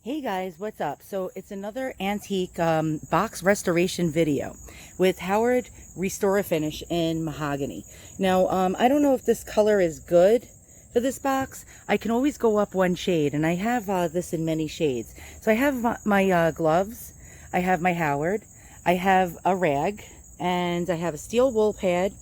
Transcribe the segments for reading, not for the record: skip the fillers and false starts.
Hey guys, what's up? So it's another antique box restoration video with Howard Restor-A-Finish in mahogany. Now, I don't know if this color is good for this box. I can always go up one shade, and I have this in many shades. So I have my gloves, I have my Howard, I have a rag, and I have a steel wool pad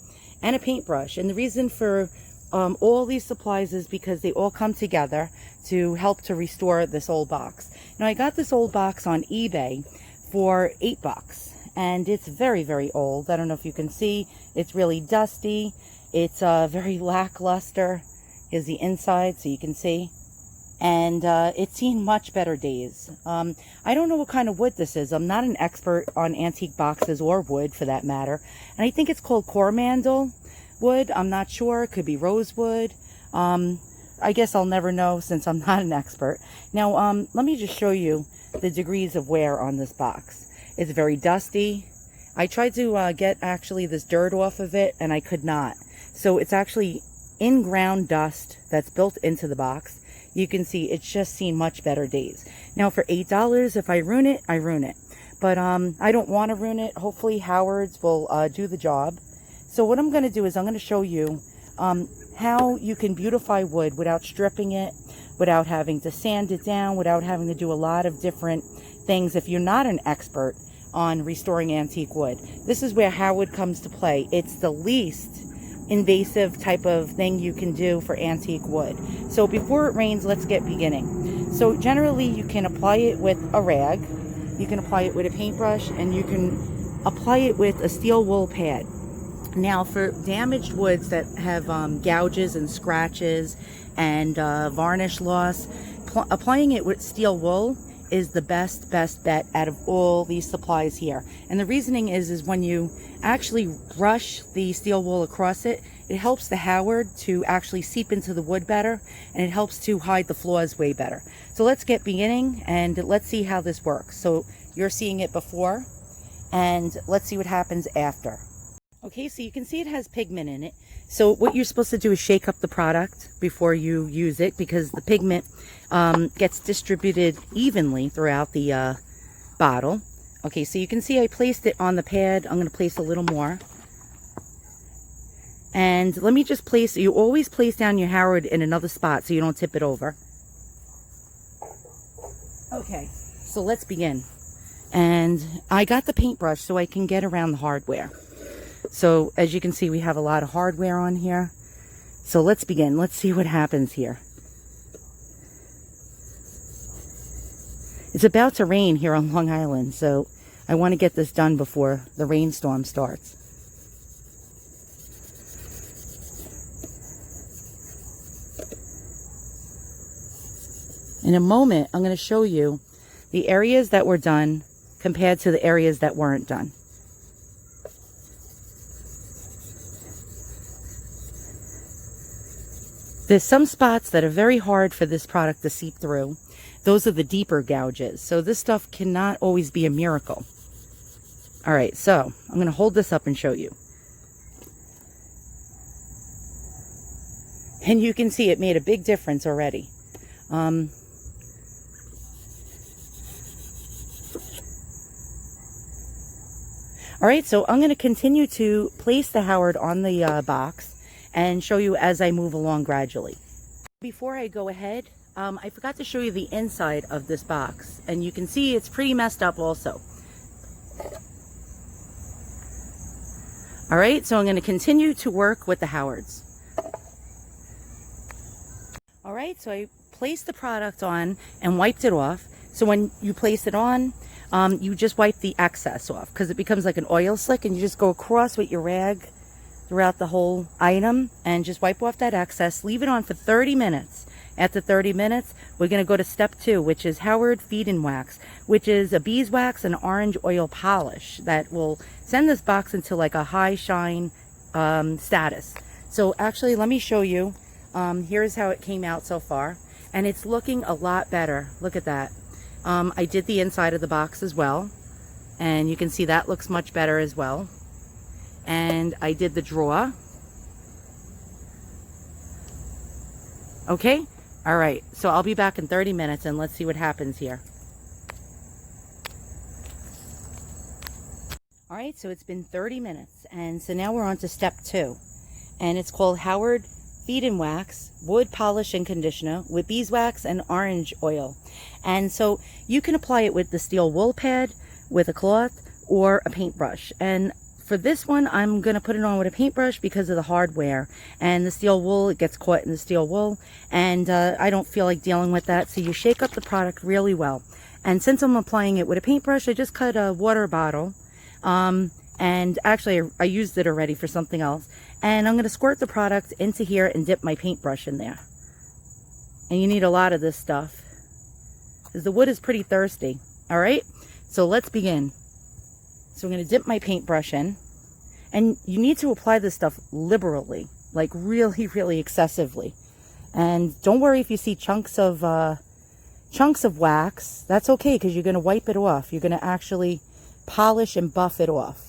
and a paintbrush. And the reason for all these supplies is because they all come together to help to restore this old box. Now, I got this old box on eBay for $8, and it's very, very old. I don't know if you can see. It's really dusty. It's very lackluster. Here's the inside so you can see. And it's seen much better days. I don't know what kind of wood this is. I'm not an expert on antique boxes or wood for that matter. And I think it's called Coromandel wood. I'm not sure. It could be rosewood. I guess I'll never know since I'm not an expert. Now, let me just show you the degrees of wear on this box. It's very dusty. I tried to get actually this dirt off of it, and I could not. So it's actually in-ground dust that's built into the box. You can see it's just seen much better days. Now, for $8, if I ruin it, I ruin it. But I don't want to ruin it. Hopefully, Howard's will do the job. So what I'm going to do is I'm going to show you how you can beautify wood without stripping it, without having to sand it down, without having to do a lot of different things if you're not an expert on restoring antique wood. This is where Howard comes to play. It's the least invasive type of thing you can do for antique wood. So before it rains, let's get beginning. So generally you can apply it with a rag, you can apply it with a paintbrush, and you can apply it with a steel wool pad. Now, for damaged woods that have gouges and scratches and varnish loss, applying it with steel wool is the best bet out of all these supplies here. And the reasoning is when you actually brush the steel wool across it, it helps the Howard to actually seep into the wood better, and it helps to hide the flaws way better. So let's get beginning, and let's see how this works. So you're seeing it before, and let's see what happens after. Okay, so you can see it has pigment in it. So what you're supposed to do is shake up the product before you use it, because the pigment gets distributed evenly throughout the bottle. Okay, so you can see I placed it on the pad. I'm going to place a little more. And let me just place, you always place down your Howard in another spot so you don't tip it over. Okay, so let's begin. And I got the paintbrush so I can get around the hardware. So as you can see, we have a lot of hardware on here. So let's begin. Let's see what happens here. It's about to rain here on Long Island, so I want to get this done before the rainstorm starts. In a moment, I'm going to show you the areas that were done compared to the areas that weren't done. There's some spots that are very hard for this product to seep through. Those are the deeper gouges. So this stuff cannot always be a miracle. All right, so I'm going to hold this up and show you. And you can see it made a big difference already. All right, so I'm going to continue to place the Howard on the box and show you as I move along gradually. Before I go ahead, I forgot to show you the inside of this box, and you can see it's pretty messed up also. All right, so I'm going to continue to work with the Howards. All right, so I placed the product on and wiped it off. So when you place it on, you just wipe the excess off because it becomes like an oil slick, and you just go across with your rag throughout the whole item and just wipe off that excess. Leave it on for 30 minutes. After 30 minutes, we're going to go to step 2, which is Howard Feed and Wax, which is a beeswax and orange oil polish that will send this box into like a high shine status. So actually, let me show you. Here's how it came out so far, and it's looking a lot better. Look at that. I did the inside of the box as well, and you can see that looks much better as well. And I did the drawer. Okay, All right, so I'll be back in 30 minutes and let's see what happens here. All right, so it's been 30 minutes, and so now we're on to step 2, and it's called Howard Feed and Wax Wood Polish and Conditioner with beeswax and orange oil. And so you can apply it with the steel wool pad, with a cloth, or a paintbrush. And for this one, I'm going to put it on with a paintbrush because of the hardware. And the steel wool, it gets caught in the steel wool, and I don't feel like dealing with that. So you shake up the product really well. And since I'm applying it with a paintbrush, I just cut a water bottle. And actually I used it already for something else, and I'm going to squirt the product into here and dip my paintbrush in there. And you need a lot of this stuff because the wood is pretty thirsty. All right, so let's begin. So I'm going to dip my paintbrush in, and you need to apply this stuff liberally, like really excessively. And don't worry if you see chunks of wax. That's okay, because you're going to wipe it off. You're going to actually polish and buff it off.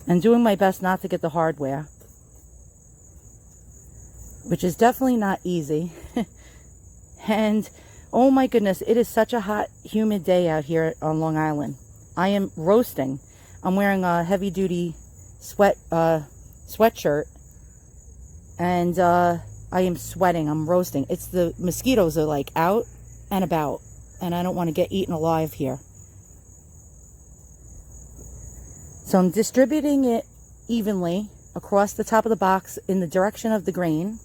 And doing my best not to get the hardware, which is definitely not easy. And oh my goodness, it is such a hot, humid day out here on Long Island. I am roasting. I'm wearing a heavy duty sweatshirt, and I am sweating. I'm roasting. It's the mosquitoes are like out and about, and I don't want to get eaten alive here. So I'm distributing it evenly across the top of the box in the direction of the grain.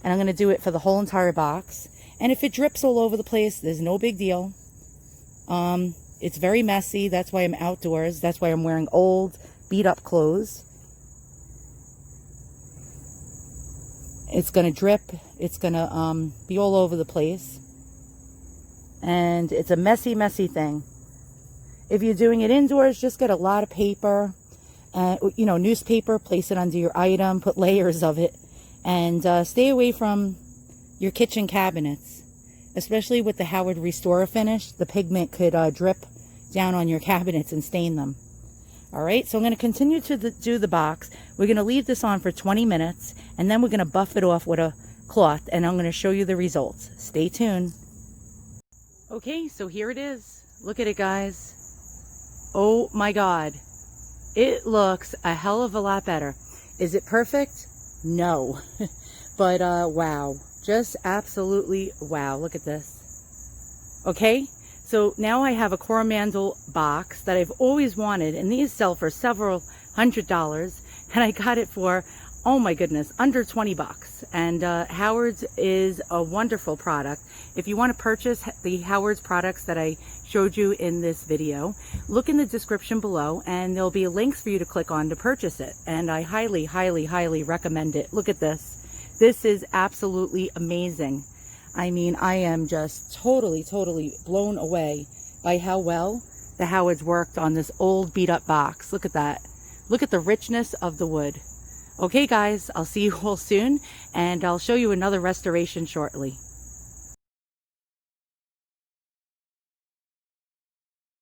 And I'm going to do it for the whole entire box. And if it drips all over the place, there's no big deal. It's very messy. That's why I'm outdoors. That's why I'm wearing old, beat up clothes. It's going to drip. It's going to be all over the place. And it's a messy thing. If you're doing it indoors, just get a lot of paper, newspaper, place it under your item, put layers of it, and stay away from your kitchen cabinets, especially with the Howard Restor-A-Finish. The pigment could drip down on your cabinets and stain them. All right, so I'm going to continue to do the box. We're going to leave this on for 20 minutes, and then we're going to buff it off with a cloth, and I'm going to show you the results. Stay tuned. Okay, so here it is. Look at it, guys. Oh my God. It looks a hell of a lot better. Is it perfect? No. But wow. Just absolutely wow. Look at this. Okay, so now I have a Coromandel box that I've always wanted, and these sell for several $100s, and I got it for, oh my goodness, under 20 bucks. And Howard's is a wonderful product. If you want to purchase the Howard's products that I showed you in this video, look in the description below, and there'll be links for you to click on to purchase it. And I highly recommend it. Look at this. This is absolutely amazing. I mean, I am just totally blown away by how well the Howard's worked on this old beat up box. Look at that. Look at the richness of the wood. Okay guys, I'll see you all soon, and I'll show you another restoration shortly.